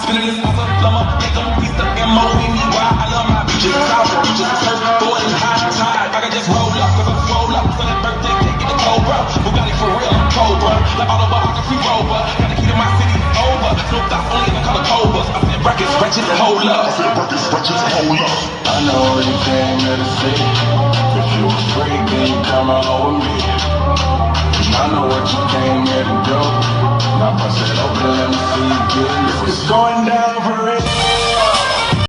Spinning this awesome plumber, make them piece of M-O-N-E-Y. I love my beaches, south beaches, surf, going high tide. I can just roll up, cause I'm swole up. So that birthday cake in the Cobra. Bugatti for real, I'm Cobra. Like autobiography Rover. Got the key to my city, over. No thoughts, only in the color Cobras. I said brackets, wretches, hold up. I said brackets, wretches, hold up. I know you came here to see. If you a freak, then you come out with me. I know what you came here to do. Now bust it open, let me see you get it. It's going down for real.